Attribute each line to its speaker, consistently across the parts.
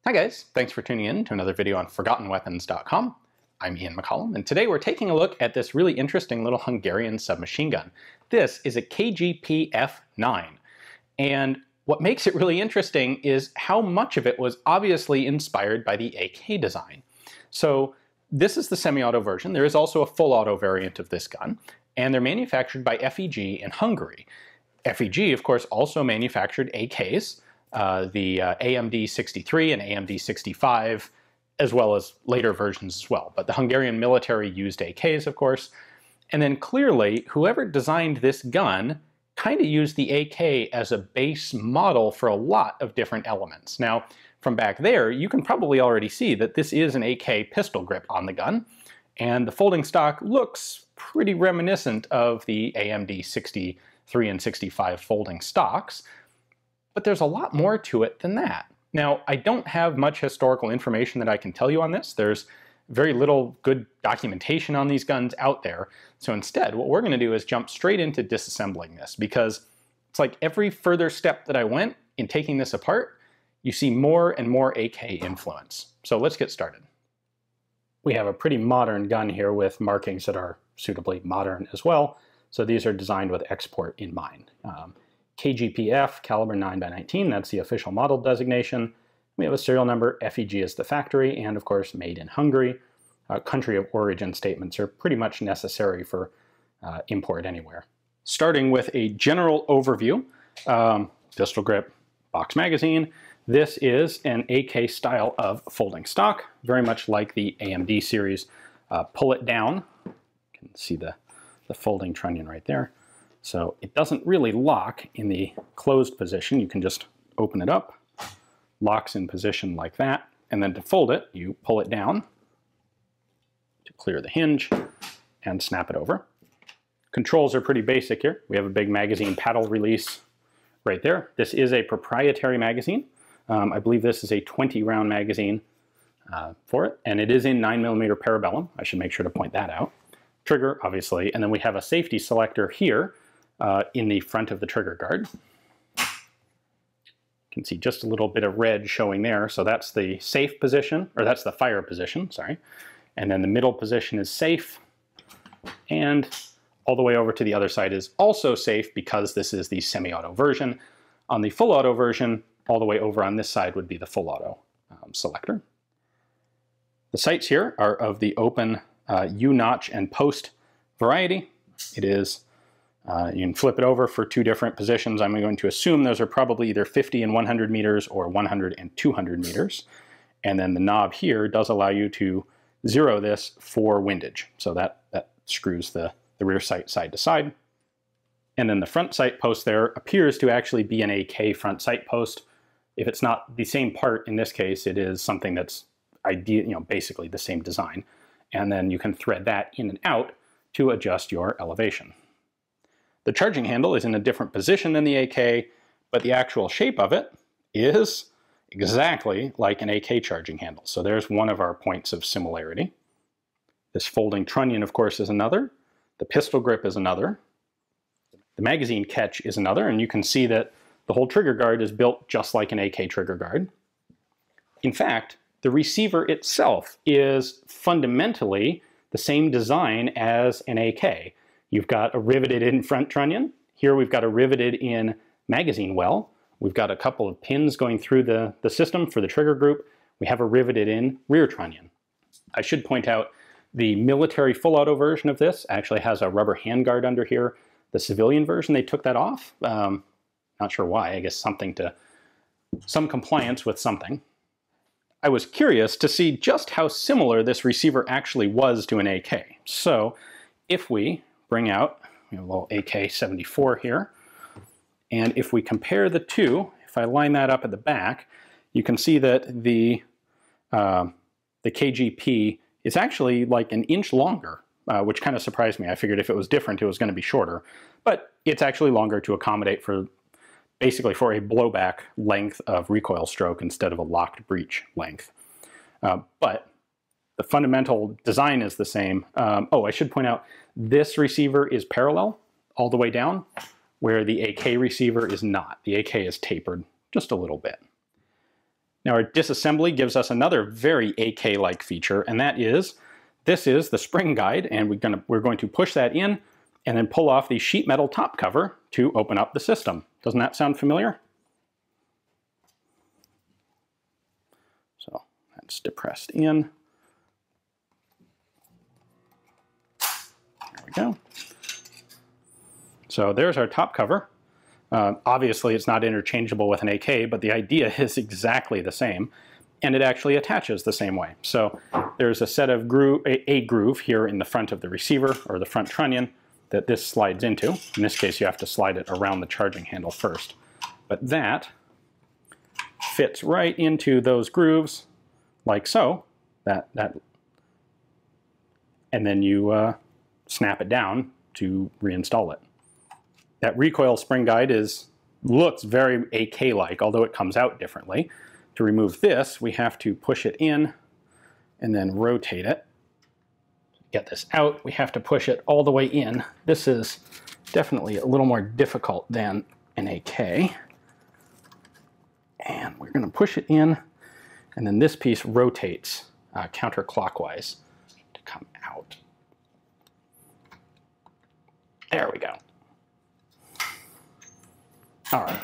Speaker 1: Hi guys, thanks for tuning in to another video on ForgottenWeapons.com. I'm Ian McCollum, and today we're taking a look at this really interesting little Hungarian submachine gun. This is a KGP F9, and what makes it really interesting is how much of it was obviously inspired by the AK design. So this is the semi-auto version. There is also a full auto variant of this gun, and they're manufactured by FEG in Hungary. FEG, of course, also manufactured AKs, the AMD 63 and AMD 65, as well as later versions as well. But the Hungarian military used AKs, of course. And then clearly, whoever designed this gun kind of used the AK as a base model for a lot of different elements. Now, from back there, you can probably already see that this is an AK pistol grip on the gun, and the folding stock looks pretty reminiscent of the AMD 63 and 65 folding stocks. But there's a lot more to it than that. Now, I don't have much historical information that I can tell you on this. There's very little good documentation on these guns out there. So instead, what we're going to do is jump straight into disassembling this, because it's like every further step that I went in taking this apart, you see more and more AK influence. So let's get started. We have a pretty modern gun here with markings that are suitably modern as well. So these are designed with export in mind. KGPF, caliber 9x19, that's the official model designation. We have a serial number, FEG is the factory, and of course made in Hungary. Country of origin statements are pretty much necessary for import anywhere. Starting with a general overview, pistol grip, box magazine. This is an AK style of folding stock, very much like the AMD series. Pull it down, you can see the folding trunnion right there. So it doesn't really lock in the closed position. You can just open it up, locks in position like that, and then to fold it, you pull it down to clear the hinge and snap it over. Controls are pretty basic here. We have a big magazine paddle release right there. This is a proprietary magazine. I believe this is a 20-round magazine for it, and it is in 9mm parabellum. I should make sure to point that out. Trigger, obviously, and then we have a safety selector here in the front of the trigger guard. You can see just a little bit of red showing there. So that's the safe position, or that's the fire position, sorry. And then the middle position is safe. And all the way over to the other side is also safe because this is the semi-auto version. On the full auto version, all the way over on this side would be the full auto selector. The sights here are of the open U-notch and post variety. It is you can flip it over for two different positions. I'm going to assume those are probably either 50 and 100 meters or 100 and 200 meters. And then the knob here does allow you to zero this for windage. So that screws the rear sight side to side. And then the front sight post there appears to actually be an AK front sight post. If it's not the same part in this case, it is something that's basically the same design. And then you can thread that in and out to adjust your elevation. The charging handle is in a different position than the AK, but the actual shape of it is exactly like an AK charging handle. So there's one of our points of similarity. This folding trunnion, of course, is another. The pistol grip is another. The magazine catch is another, and you can see that the whole trigger guard is built just like an AK trigger guard. In fact, the receiver itself is fundamentally the same design as an AK. You've got a riveted in front trunnion. Here we've got a riveted in magazine well. We've got a couple of pins going through the system for the trigger group. We have a riveted in rear trunnion. I should point out the military full auto version of this actually has a rubber handguard under here. The civilian version, they took that off. Not sure why, I guess some compliance with something. I was curious to see just how similar this receiver actually was to an AK. So if we bring out a little AK-74 here, and if we compare the two, if I line that up at the back, you can see that the KGP is actually like an inch longer, which kind of surprised me. I figured if it was different, it was going to be shorter, but it's actually longer to accommodate for basically for a blowback length of recoil stroke instead of a locked breech length. But the fundamental design is the same. Oh, I should point out, this receiver is parallel all the way down, where the AK receiver is not. The AK is tapered just a little bit. Now our disassembly gives us another very AK-like feature, and that is, this is the spring guide, and we're going to push that in and then pull off the sheet metal top cover to open up the system. Doesn't that sound familiar? So that's depressed in. There we go. So there's our top cover. Obviously it's not interchangeable with an AK, but the idea is exactly the same, and it actually attaches the same way. So there's a set of a groove here in the front of the receiver, or the front trunnion, that this slides into. In this case you have to slide it around the charging handle first. But that fits right into those grooves, like so, and then you snap it down to reinstall it. That recoil spring guide looks very AK-like, although it comes out differently. To remove this, we have to push it in and then rotate it. Get this out, we have to push it all the way in. This is definitely a little more difficult than an AK. And we're going to push it in, and then this piece rotates counterclockwise to come out. There we go. All right.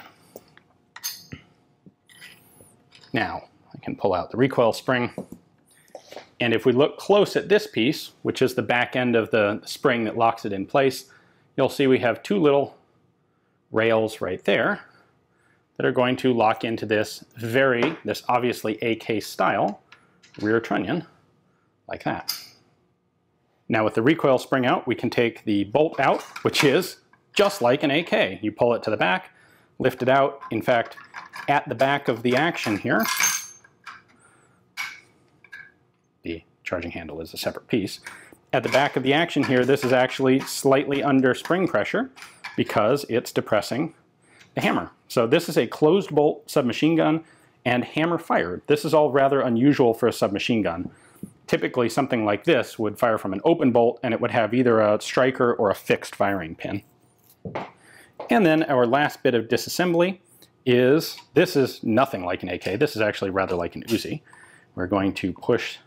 Speaker 1: Now I can pull out the recoil spring, and if we look close at this piece, which is the back end of the spring that locks it in place, you'll see we have two little rails right there that are going to lock into this obviously AK style rear trunnion, like that. Now with the recoil spring out, we can take the bolt out, which is just like an AK. You pull it to the back, lift it out. In fact, at the back of the action here, the charging handle is a separate piece. At the back of the action here, this is actually slightly under spring pressure because it's depressing the hammer. So this is a closed bolt submachine gun and hammer fired. This is all rather unusual for a submachine gun. Typically something like this would fire from an open bolt, and it would have either a striker or a fixed firing pin. And then our last bit of disassembly is, this is nothing like an AK. This is actually rather like an Uzi. We're going to push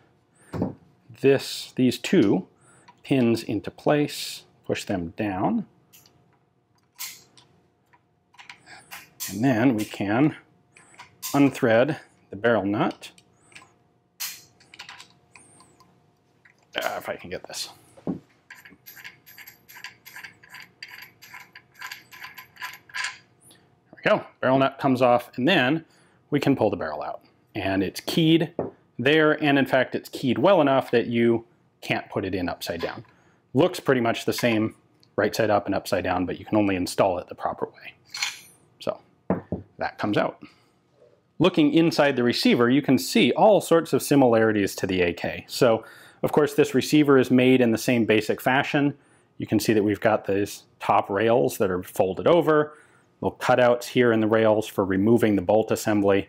Speaker 1: these two pins into place, push them down, and then we can unthread the barrel nut. If I can get this. There we go. Barrel nut comes off, and then we can pull the barrel out. And it's keyed there, and in fact it's keyed well enough that you can't put it in upside down. Looks pretty much the same right side up and upside down, but you can only install it the proper way. So that comes out. Looking inside the receiver, you can see all sorts of similarities to the AK. So of course this receiver is made in the same basic fashion. You can see that we've got these top rails that are folded over, little cutouts here in the rails for removing the bolt assembly.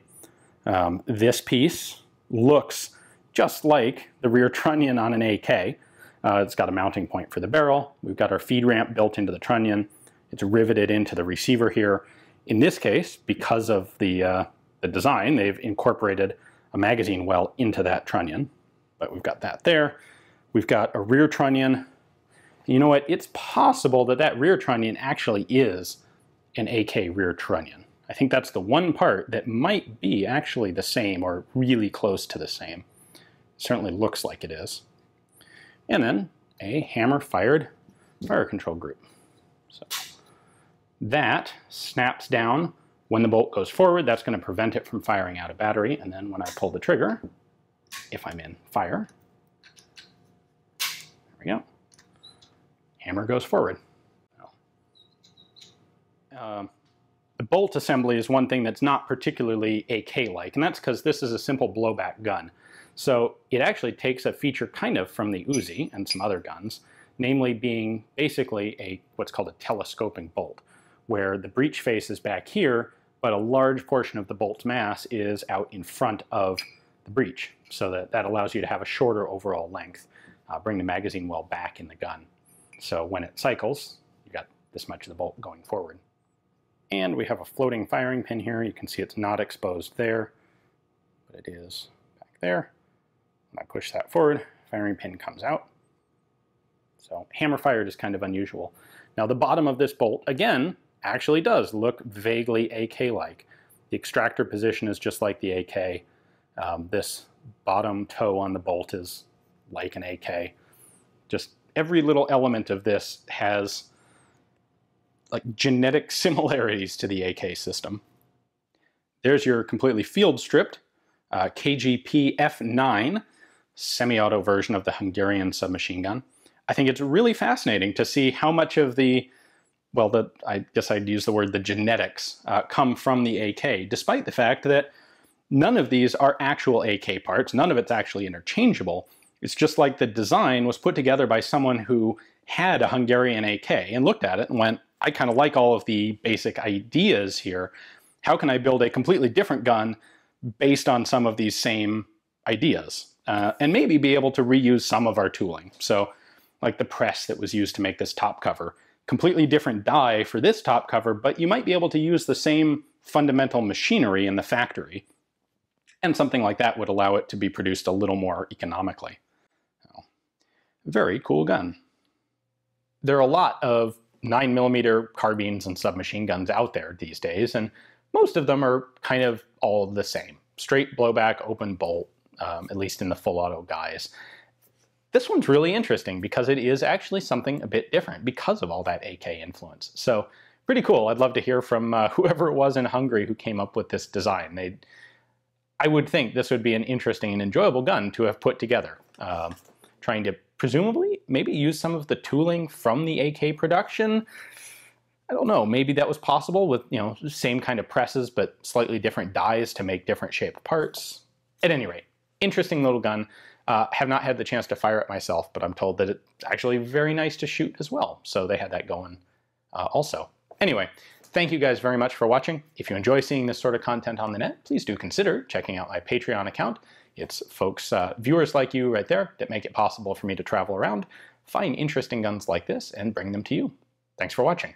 Speaker 1: This piece looks just like the rear trunnion on an AK. It's got a mounting point for the barrel. We've got our feed ramp built into the trunnion. It's riveted into the receiver here. In this case, because of the design, they've incorporated a magazine well into that trunnion. But we've got that there. We've got a rear trunnion. You know what? It's possible that that rear trunnion actually is an AK rear trunnion. I think that's the one part that might be actually the same or really close to the same. Certainly looks like it is. And then a hammer-fired fire control group. So that snaps down when the bolt goes forward. That's going to prevent it from firing out a battery. And then when I pull the trigger, if I'm in fire, there we go. Hammer goes forward. The bolt assembly is one thing that's not particularly AK-like, and that's because this is a simple blowback gun. So it actually takes a feature kind of from the Uzi and some other guns, namely being basically what's called a telescoping bolt, where the breech face is back here, but a large portion of the bolt's mass is out in front of the breech, so that allows you to have a shorter overall length, bring the magazine well back in the gun. So when it cycles, you've got this much of the bolt going forward. And we have a floating firing pin here. You can see it's not exposed there. but it is back there. When I push that forward, firing pin comes out. So hammer fired is kind of unusual. Now the bottom of this bolt, again, actually does look vaguely AK-like. The extractor position is just like the AK. This bottom toe on the bolt is like an AK. Just every little element of this has like genetic similarities to the AK system. There's your completely field stripped KGP F9 semi-auto version of the Hungarian submachine gun. I think it's really fascinating to see how much of the, well, I guess I'd use the word the genetics, come from the AK, despite the fact that none of these are actual AK parts, none of it's actually interchangeable. It's just like the design was put together by someone who had a Hungarian AK and looked at it and went, I kind of like all of the basic ideas here. How can I build a completely different gun based on some of these same ideas? And maybe be able to reuse some of our tooling. So like the press that was used to make this top cover. Completely different die for this top cover, but you might be able to use the same fundamental machinery in the factory. And something like that would allow it to be produced a little more economically. Very cool gun. There are a lot of 9mm carbines and submachine guns out there these days, and most of them are kind of all the same. Straight blowback, open bolt, at least in the full auto guise. This one's really interesting because it is actually something a bit different because of all that AK influence. So pretty cool. I'd love to hear from whoever it was in Hungary who came up with this design. I would think this would be an interesting and enjoyable gun to have put together. Trying to presumably maybe use some of the tooling from the AK production. I don't know, maybe that was possible with, you know, same kind of presses but slightly different dies to make different shaped parts. At any rate, interesting little gun. Have not had the chance to fire it myself, but I'm told that it's actually very nice to shoot as well. So they had that going also. Anyway, thank you guys very much for watching. If you enjoy seeing this sort of content on the net, please do consider checking out my Patreon account. It's folks, viewers like you right there that make it possible for me to travel around, find interesting guns like this, and bring them to you. Thanks for watching.